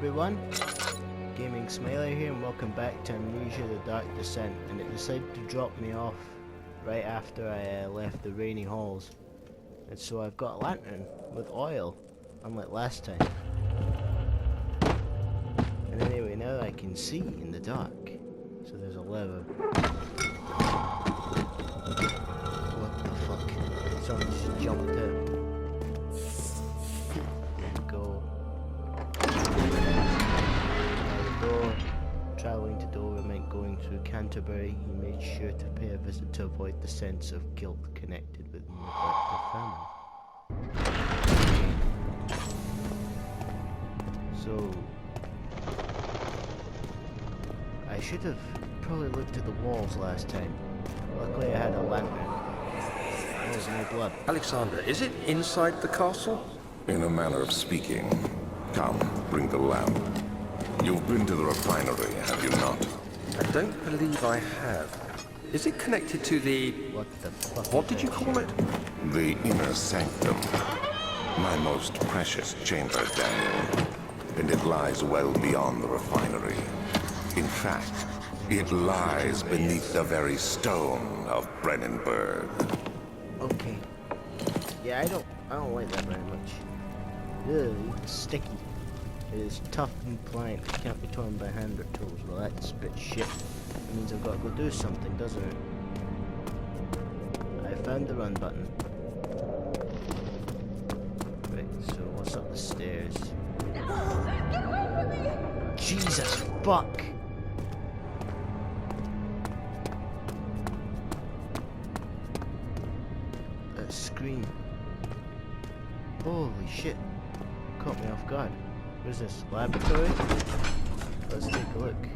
everyone, Gaming Smiler here and welcome back to Amnesia the Dark Descent, and it decided to drop me off right after I left the rainy halls, and so I've got a lantern with oil, unlike last time. And anyway, now I can see in the dark, so there's a lever. What the fuck? Someone just jumped out. Travelling to Dover meant going through Canterbury. He made sure to pay a visit to avoid the sense of guilt connected with the neglected family. So, I should have probably looked at the walls last time. Luckily I had a lantern. Oh, there's no blood. Alexander, is it inside the castle? In a manner of speaking. Come, bring the lamp. You've been to the refinery, have you not? I don't believe I have. Is it connected to the... What the fuck? What did you call it? The inner sanctum. My most precious chamber, Daniel. And it lies well beyond the refinery. In fact, it lies beneath the very stone of Brennenburg. Okay. Yeah, I don't like that very much. Ugh, it's sticky. It is tough and pliant. It can't be torn by hand or tools. Well, that's a bit shit. It means I've got to go do something, doesn't it? I found the run button. Right, so what's up the stairs? Get away from me! Jesus fuck! That scream. Holy shit. Caught me off guard. What is this? Laboratory? Let's take a look.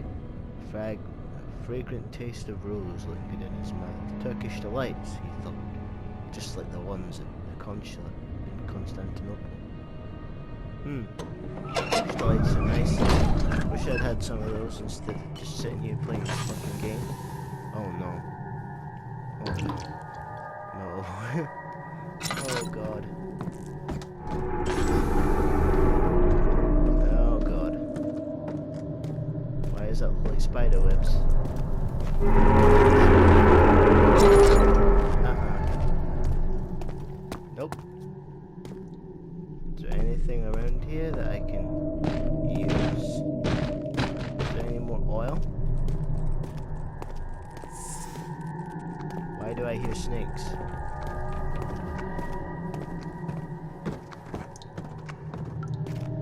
Fragrant taste of rose lingered in his mouth. Turkish delights, he thought. Just like the ones at the consulate in Constantinople. Turkish delights are nice. Wish I'd had some of those instead of just sitting here playing this fucking game. Oh no. Oh no. No. Oh god. Is that like spider webs? Nope. Is there anything around here that I can use? Is there any more oil? Why do I hear snakes?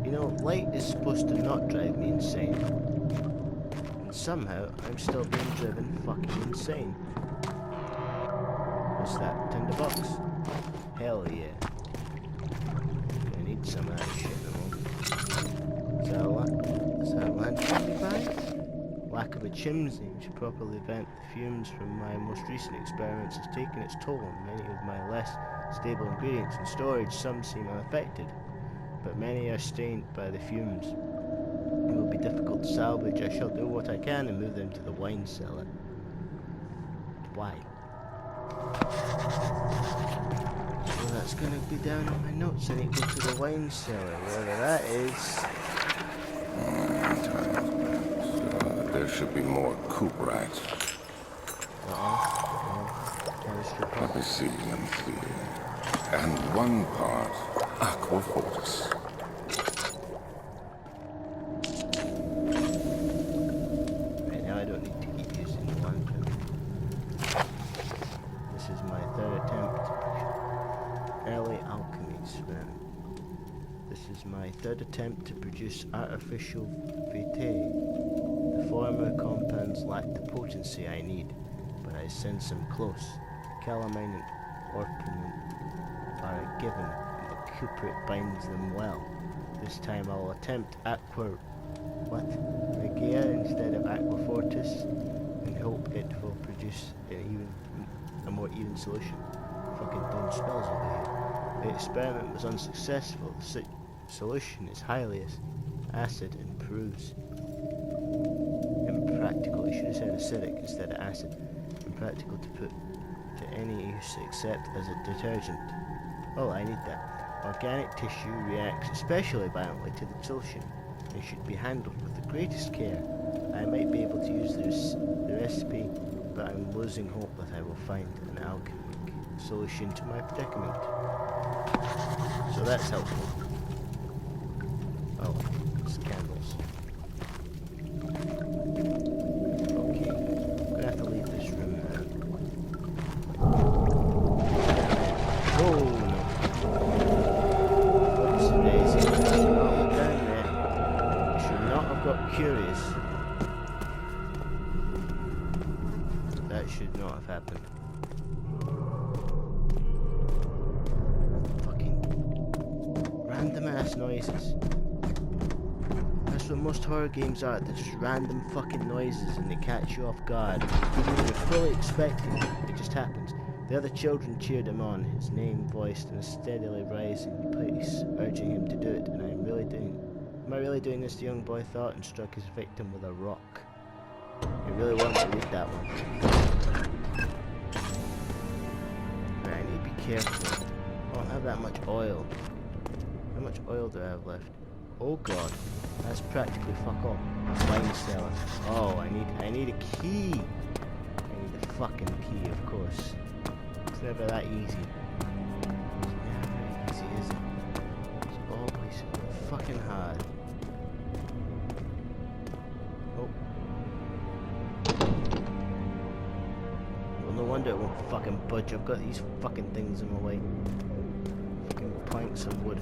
You know, light is supposed to not drive me insane. Somehow, I'm still being driven fucking insane. What's that? $10? Hell yeah. I need some of that shit now. Is that a lantern we buy? Lack of a chimney to properly vent the fumes from my most recent experiments has taken its toll on many of my less stable ingredients. In storage, some seem unaffected, but many are stained by the fumes. It will be difficult to salvage. I shall do what I can and move them to the wine cellar. Why? So that's going to be down on my notes. I need to go to the wine cellar, wherever that is. There should be more coop rats. Let me see. And one part aquafortis. My third attempt to produce artificial vitae. The former compounds lack the potency I need, but I sense them close. Calamine and orpiment are a given, and the cuprate binds them well. This time I'll attempt regia instead of aquafortis, and hope it will produce a more even solution. Fucking dumb spells over here. The experiment was unsuccessful. The solution is highly acid and proves impractical. You should have said acidic instead of acid. Impractical to put to any use except as a detergent. Oh, I need that. Organic tissue reacts especially violently to the solution. and should be handled with the greatest care. I might be able to use the recipe, but I'm losing hope that I will find an alchemic solution to my predicament. So that's helpful. Oh, it's candles. Okay, I'm gonna have to leave this room now. Oh no. Whoops, daisy. Oh, down there. I should not have got curious. That should not have happened. Fucking random ass noises. That's what most horror games are. They're just random fucking noises and they catch you off guard. Even when you're fully expecting it, it just happens. The other children cheered him on, his name voiced in a steadily rising pace, urging him to do it, and am I really doing this, the young boy thought, and struck his victim with a rock. He really wanted to read that one. Right, I need to be careful. I don't have that much oil. How much oil do I have left? Oh god, that's practically fuck all. Wine cellar. Oh, I need a key. I need a fucking key, of course. It's never that easy. It's never very easy, is it? It's always fucking hard. Oh. Well, no wonder it won't fucking budge. I've got these fucking things in my way. Fucking planks of wood.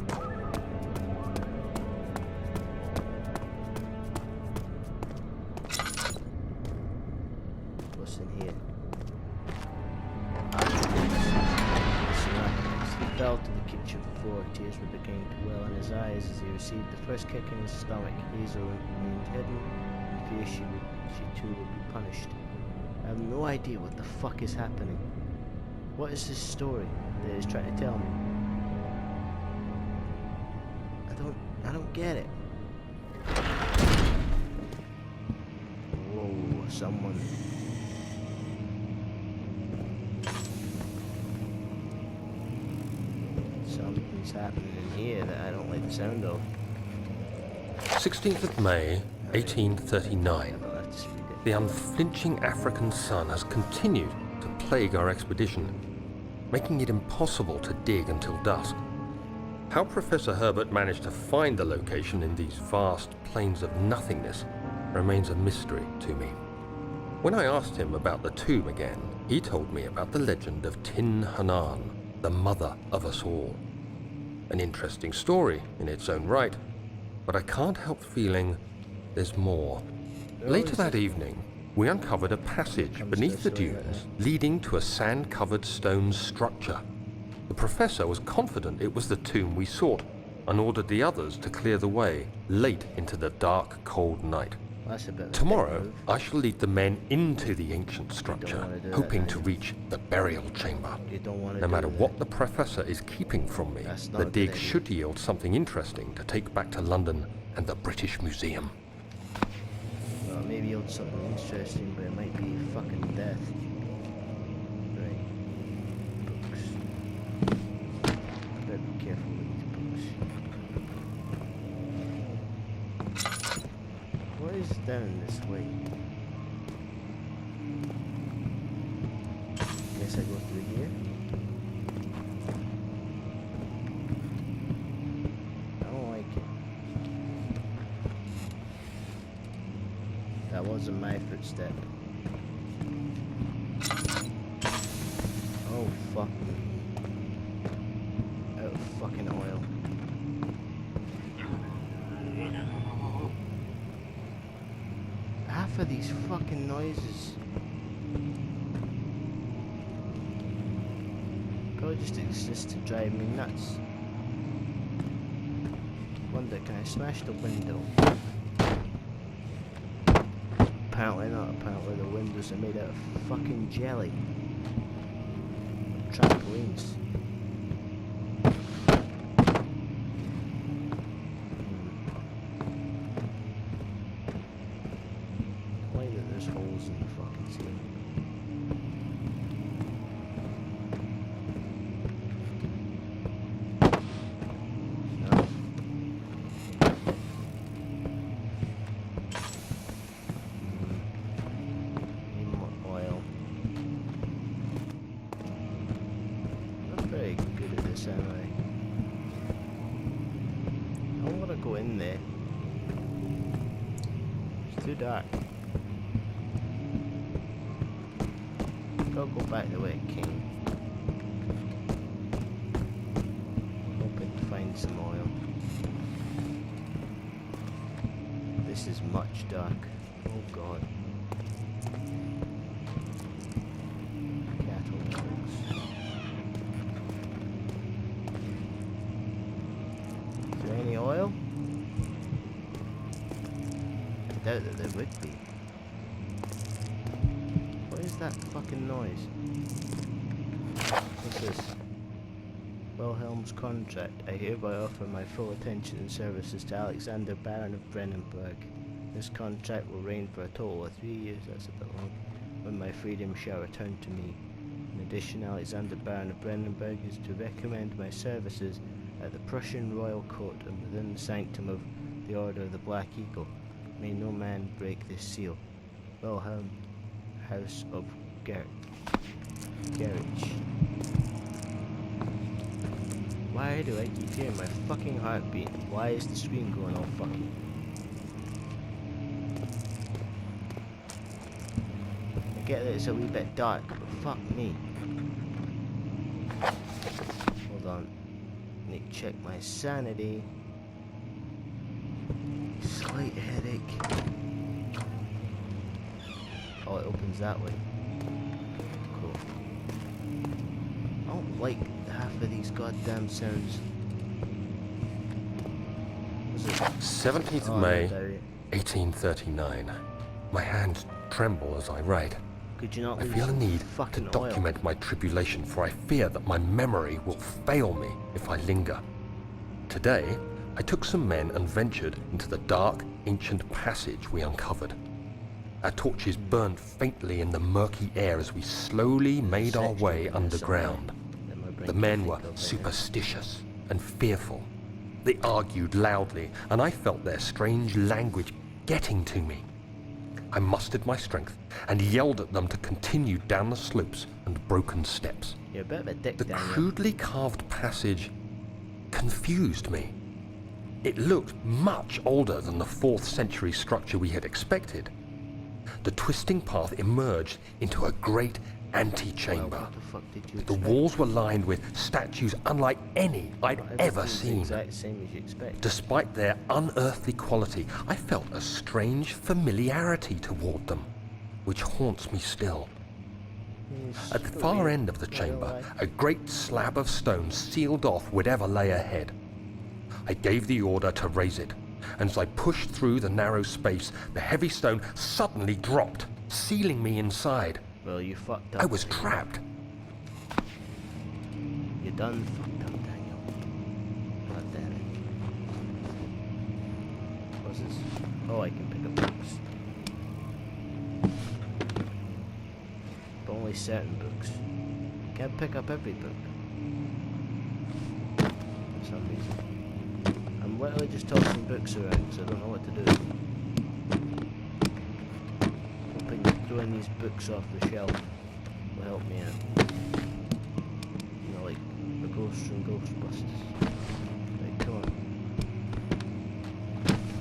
What's in here? He fell to the kitchen floor. Tears were beginning to well in his eyes as he received the first kick in his stomach. Hazel remained hidden, in fear she too would be punished. I have no idea what the fuck is happening. What is this story that he's trying to tell me? I don't get it. Whoa, someone. Something's happening in here that I don't like the sound of. 16th of May, 1839. The unflinching African sun has continued to plague our expedition, making it impossible to dig until dusk. How Professor Herbert managed to find the location in these vast plains of nothingness remains a mystery to me. When I asked him about the tomb again, he told me about the legend of Tin Hanan, the mother of us all. An interesting story in its own right, but I can't help feeling there's more. Later that evening, we uncovered a passage beneath the dunes leading to a sand-covered stone structure. The professor was confident it was the tomb we sought and ordered the others to clear the way late into the dark, cold night. That's a bit of a Tomorrow, big move. I shall lead the men into the ancient structure, hoping to reach the burial chamber. You don't want to No do matter that. what the professor is keeping from me, That's not the a good dig idea. should yield something interesting to take back to London and the British Museum. Well, maybe you'll do something interesting, but it might be fucking death. Right. Books. I better be careful with these books. What is down this way? Guess I go through here. I don't like it. That wasn't my footstep. Oh fuck me. Out of fucking oil. Half of these fucking noises probably just exist to drive me nuts. Wonder, can I smash the window? Apparently not. Apparently the windows are made out of fucking jelly. Trampolines. I like that there's holes in the fucking ceiling. No. Too dark. Gotta go back the way it came. Hoping to find some oil. This is much dark. Oh god. Cattle dogs. Is there any oil? I doubt that there would be. What is that fucking noise? What's this? Wilhelm's contract. I hereby offer my full attention and services to Alexander, Baron of Brennenburg. This contract will reign for a total of 3 years, that's a bit long, when my freedom shall return to me. In addition, Alexander, Baron of Brennenburg is to recommend my services at the Prussian Royal Court and within the sanctum of the Order of the Black Eagle. May no man break this seal. Wilhelm, House of Garage. Why do I keep hearing my fucking heartbeat? Why is the screen going all fucking? I get that it's a wee bit dark, but fuck me. Hold on. Need to check my sanity. Slight headache. Oh, it opens that way. Cool. I don't like half of these goddamn sounds. 17th of May, 1839. My hands tremble as I write. Could you not I leave feel a some need to fucking oil? document my tribulation, for I fear that my memory will fail me if I linger. Today, I took some men and ventured into the dark, ancient passage we uncovered. Our torches burned faintly in the murky air as we slowly made our way underground. The men were superstitious and fearful. They argued loudly, and I felt their strange language getting to me. I mustered my strength and yelled at them to continue down the slopes and broken steps. You're a bit of a dick, The Daniel. crudely carved passage confused me. It looked much older than the 4th century structure we had expected. The twisting path emerged into a great antechamber. What the fuck did you The expect? walls were lined with statues unlike any I'd ever Everything's the seen. exact same as you expect. Despite their unearthly quality, I felt a strange familiarity toward them, which haunts me still. At the far end of the chamber, a great slab of stone sealed off whatever lay ahead. I gave the order to raise it, and as I pushed through the narrow space, the heavy stone suddenly dropped, sealing me inside. Well, you fucked up. I was trapped. You done fucked up, Daniel. God damn it. What's this? Oh, I can pick up books. But only certain books. Can't pick up every book. For some reason. I'm literally just tossing books around because I don't know what to do. Hoping throwing these books off the shelf will help me out. You know, like the ghost from Ghostbusters. Right, come on.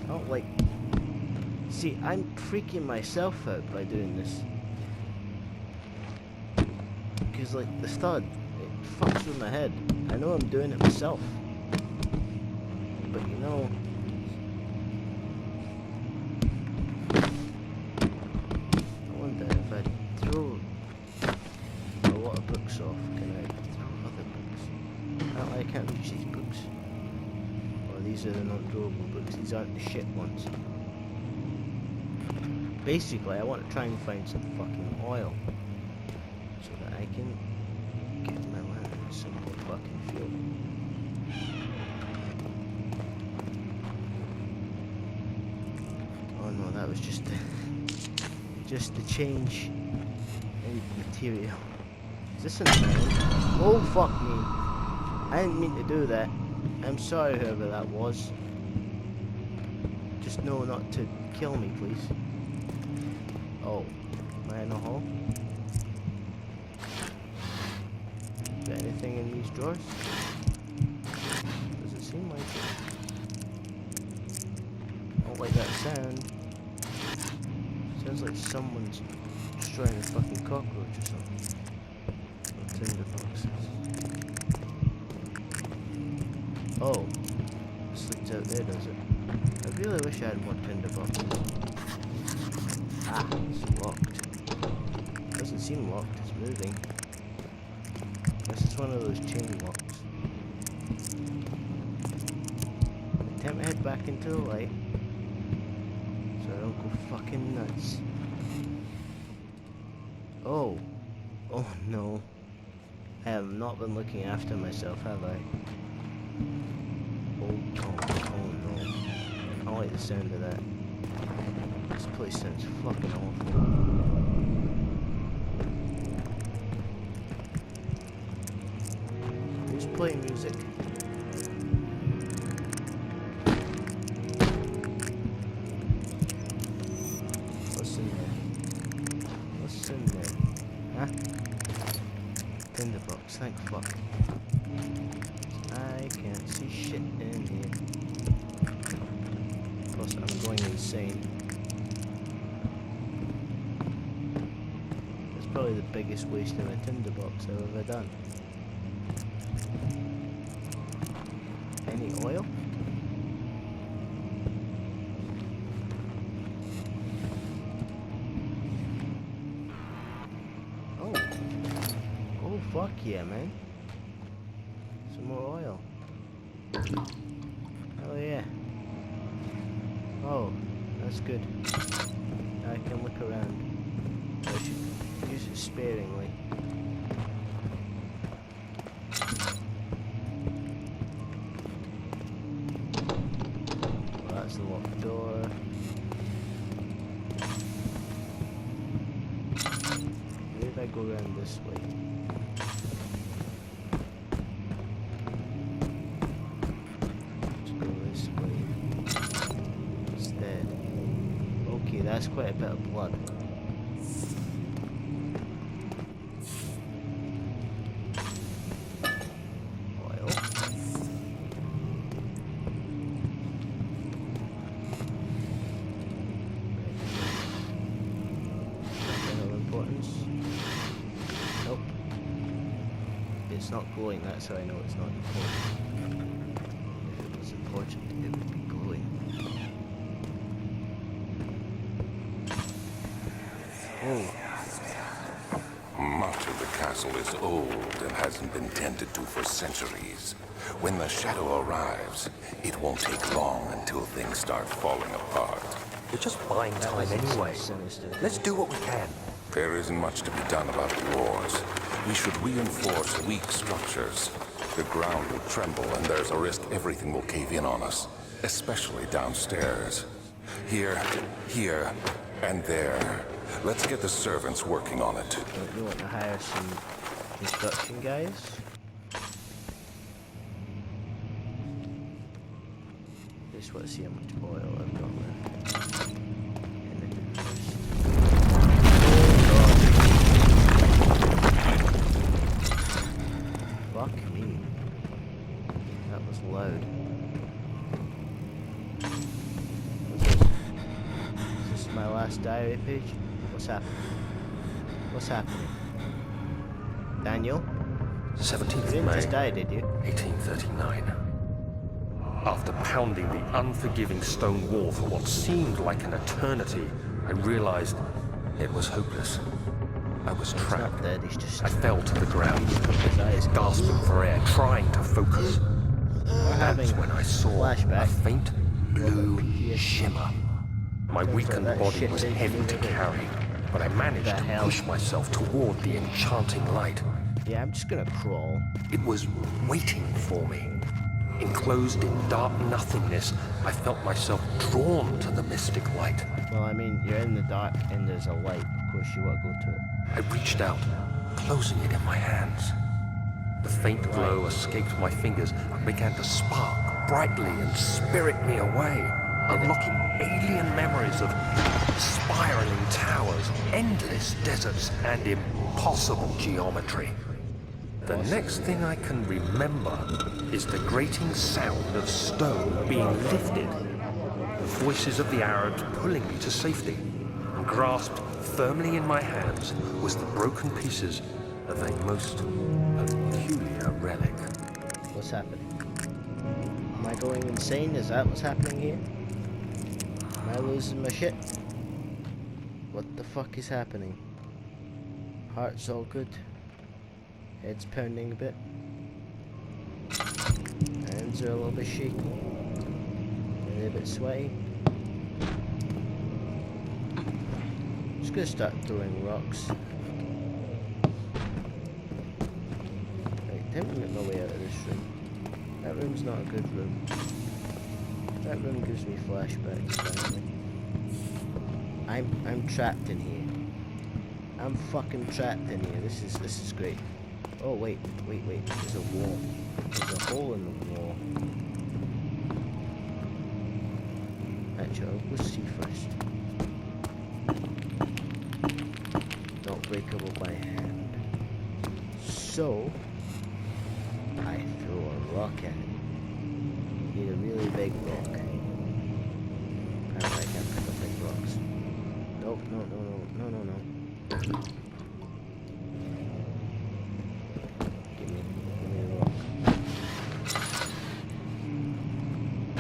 I don't like... See, I'm freaking myself out by doing this. Because, like, the thud, it fucks with my head. I know I'm doing it myself. But, you know... I wonder if I throw a lot of books off, can I throw other books? I can't reach these books. Or these are the non-throwable books. These aren't the shit ones. Basically, I want to try and find some fucking oil. So that I can give my lantern some more fucking fuel. Oh no, that was just the change in material. Is this an island? Oh fuck me! I didn't mean to do that. I'm sorry whoever that was. Just know not to kill me, please. Oh, am I in a hole? Is there anything in these drawers? Does it seem like it? I don't like that sound. Sounds like someone's destroying a fucking cockroach or something. Or tinder boxes. Oh, this leads out there, does it? I really wish I had more tinder boxes. Ah, it's locked. Doesn't seem locked, it's moving. Guess it's one of those chain locks. Attempt to head back into the light so I don't go fucking nuts. Oh. Oh no. I have not been looking after myself, have I? Oh no. I don't like the sound of that. This place sounds fucking awful. Who's playing music? What's in there? What's in there? Huh? Tinderbox, thank fuck. I can't see shit in here. Plus, I'm going insane. That's probably the biggest waste of a tinderbox I've ever done. Any oil? Oh. Oh, fuck yeah, man. Some more oil. Oh yeah. Oh, that's good. Now I can look around. I should use it sparingly. Well, that's the locked door. Maybe if I go around this way. That's quite a bit of blood. Oil. Nothing of importance. Nope. It's not glowing, that's how I know it's not important. If it was important, it would be glowing. Oh. Much of the castle is old and hasn't been tended to for centuries. When the shadow arrives, it won't take long until things start falling apart. We're just buying time anyway. Let's do what we can. There isn't much to be done about the walls. We should reinforce weak structures. The ground will tremble and there's a risk everything will cave in on us, especially downstairs. Here, and there. Let's get the servants working on it. Don't you want to hire some construction guys? Just want to see how much oil I've got left. And then first. Oh god. Fuck me. That was loud. Is this my last diary page? What's happening? What's happening? Daniel? 17th You of didn't May, just die, did you? 1839. After pounding the unforgiving stone wall for what seemed like an eternity, I realized it was hopeless. I was He's trapped. not dead, he's just... I fell to the ground, His eyes gasping for air, trying to focus. having That's when I saw flashback. a faint blue shimmer. My weakened that body shit was thing heavy you to did. carry, but I managed The to hell? push myself toward the enchanting light. Yeah, I'm just gonna crawl. It was waiting for me. Enclosed in dark nothingness, I felt myself drawn to the mystic light. Well, I mean, you're in the dark and there's a light. Of course you want to go to it. I reached out, closing it in my hands. The faint glow escaped my fingers and began to spark brightly and spirit me away, unlocking alien memories of spiraling towers, endless deserts, and impossible geometry. The next thing I can remember is the grating sound of stone being lifted, the voices of the Arabs pulling me to safety, and grasped firmly in my hands was the broken pieces of a most peculiar relic. What's happening? Am I going insane? Is that what's happening here? Am I losing my shit? What the fuck is happening? Heart's all good. Head's pounding a bit. Hands are a little bit shaky. Maybe a bit sweaty. Just gonna start throwing rocks. Right, time to make my way out of this room. That room's not a good room. That room gives me flashbacks, apparently. I'm trapped in here. I'm fucking trapped in here. This is great. Oh wait. There's a wall. There's a hole in the wall. Actually, I'll go see first. Not breakable by hand. So I throw a rock at it. Need a really big rock. Apparently I can't pick up big rocks. Nope, no. Give me a rock.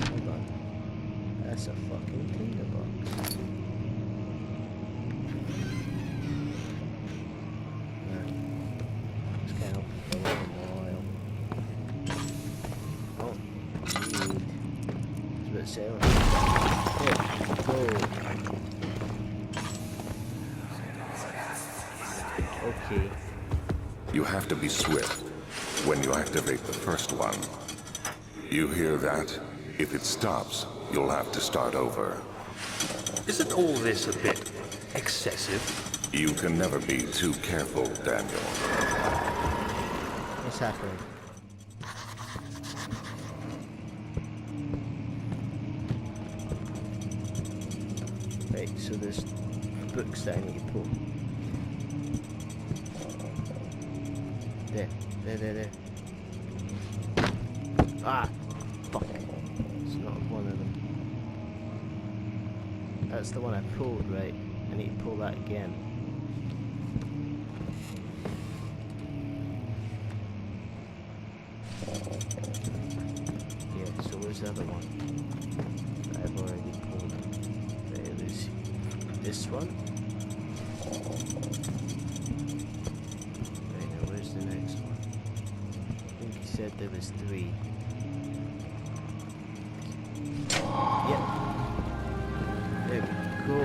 Hold on. That's a fucking tinderbox. This can't help for a little while. Oh, need. It's a bit sailing. Go. Okay. You have to be swift when you activate the first one. You hear that? If it stops, you'll have to start over. Isn't all this a bit excessive? You can never be too careful, Daniel. What's happening? Right, so there's books that I need to pull. There. Ah! Fuck. It's not one of them. That's the one I pulled, right? I need to pull that again. Yeah, so where's the other one? I've already pulled. There it is. This one? Right, now where's the next one? I think he said there was 3. Yep. There we go.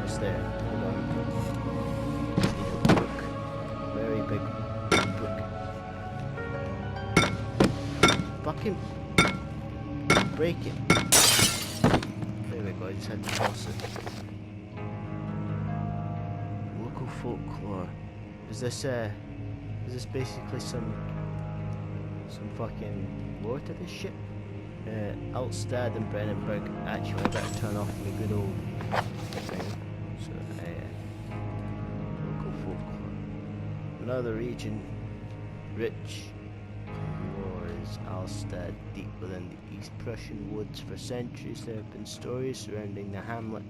What's there? Hold on. Need a book. Very big book. Fucking break it. There we go, I just had to toss it. Local folklore. Is this basically some fucking lore to this shit? Altstad and Brennenburg. Actually, I better turn off my good old thing. So, local folklore. Another region rich in lore is Altstad. Deep within the East Prussian woods for centuries, there have been stories surrounding the hamlet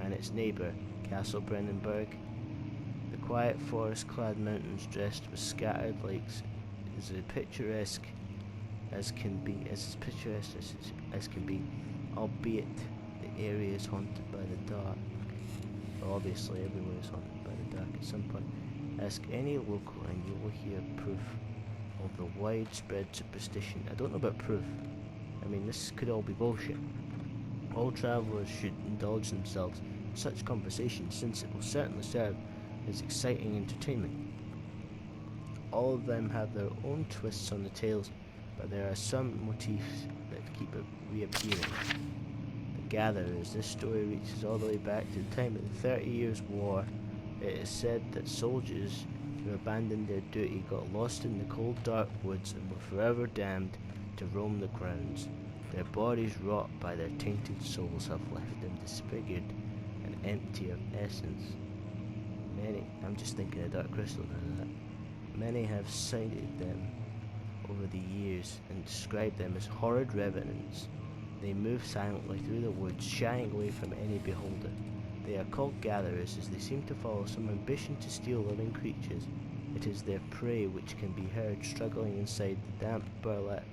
and its neighbour, Castle Brennenburg. The quiet forest-clad mountains dressed with scattered lakes is as picturesque as can be, albeit the area is haunted by the dark. Well, obviously, everywhere is haunted by the dark at some point. Ask any local and you will hear proof of the widespread superstition. I don't know about proof. I mean, this could all be bullshit. All travellers should indulge themselves in such conversations, since it will certainly serve as exciting entertainment. All of them have their own twists on the tales, but there are some motifs that keep it reappearing. The gatherers, this story reaches all the way back to the time of the 30 Years' War. It is said that soldiers who abandoned their duty got lost in the cold dark woods and were forever damned to roam the grounds. Their bodies, wrought by their tainted souls, have left them disfigured and empty of essence. I'm just thinking of Dark Crystal now. That many have cited them over the years and described them as horrid revenants. They move silently through the woods, shying away from any beholder. They are called gatherers, as they seem to follow some ambition to steal living creatures. It is their prey which can be heard struggling inside the damp burlap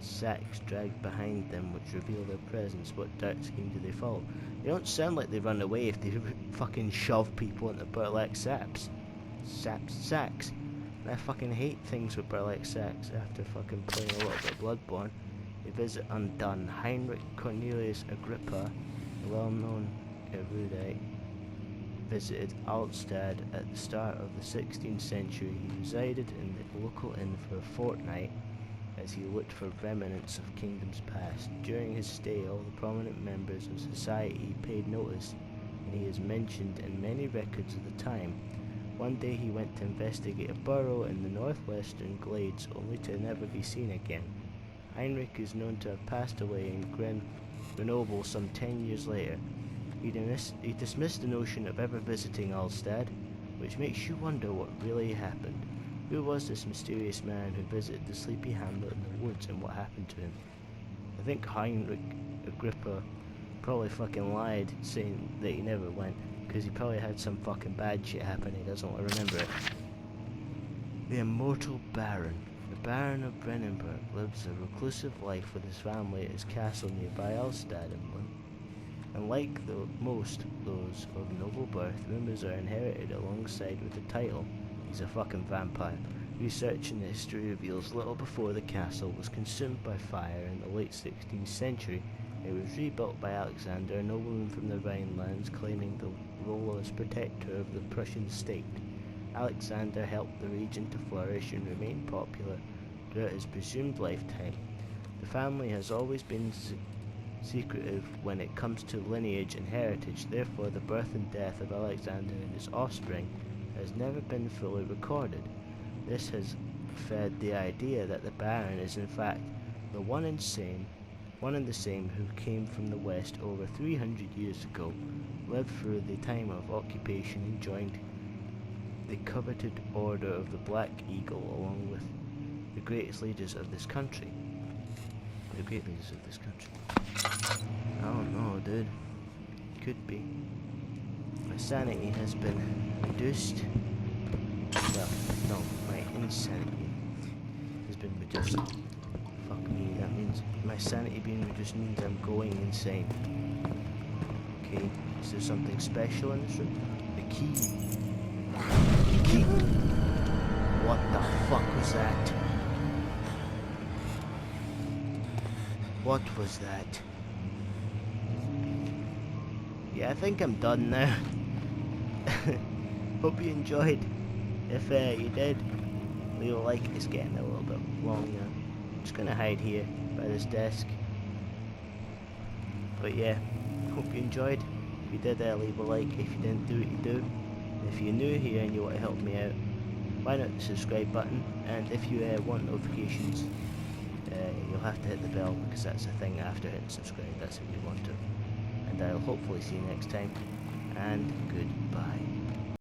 sacks dragged behind them, which reveal their presence. What dark scheme do they follow? They don't sound like they run away if they fucking shove people into burlap sacks. Sacks. And I fucking hate things with burlap sacks. After fucking playing a little bit of Bloodborne, they visit Undone. Heinrich Cornelius Agrippa, a well-known erudite, visited Altstadt at the start of the 16th century. He resided in the local inn for a fortnight as he looked for remnants of kingdoms past. During his stay, all the prominent members of society paid notice, and he is mentioned in many records of the time. One day he went to investigate a burrow in the northwestern glades, only to never be seen again. Heinrich is known to have passed away in Grenoble some 10 years later. He dismissed the notion of ever visiting Altstadt, which makes you wonder what really happened. Who was this mysterious man who visited the sleepy hamlet in the woods, and what happened to him? I think Heinrich Agrippa probably fucking lied, saying that he never went, because he probably had some fucking bad shit happen. He doesn't want to remember it. The Immortal Baron. The Baron of Brennenburg lives a reclusive life with his family at his castle nearby Altstadt, England. And like most those of noble birth, rumors are inherited alongside with the title. He's a fucking vampire. Research in the history reveals little before the castle was consumed by fire in the late 16th century. It was rebuilt by Alexander, a nobleman from the Rhinelands, claiming the role as protector of the Prussian state. Alexander helped the region to flourish and remain popular throughout his presumed lifetime. The family has always been secretive when it comes to lineage and heritage. Therefore, the birth and death of Alexander and his offspring has never been fully recorded. This has fed the idea that the Baron is in fact the one and the same who came from the west over 300 years ago, lived through the time of occupation, and joined the coveted Order of the Black Eagle along with the greatest leaders of this country. The great leaders of this country. I don't know, dude. Could be. My sanity has been reduced. Well, no, my insanity has been reduced. Fuck me, that means my sanity being reduced means I'm going insane. Okay, is there something special in this room? The key. The key! What the fuck was that? What was that? Yeah, I think I'm done now. Hope you enjoyed. If you did, leave a like. It's getting a little bit long now. I'm just gonna hide here by this desk. But yeah, hope you enjoyed. If you did, leave a like. If you didn't, do what you do. If you're new here and you want to help me out, why not the subscribe button? And if you want notifications, you'll have to hit the bell, because that's the thing after hitting subscribe. That's what you want to. And I'll hopefully see you next time. And goodbye.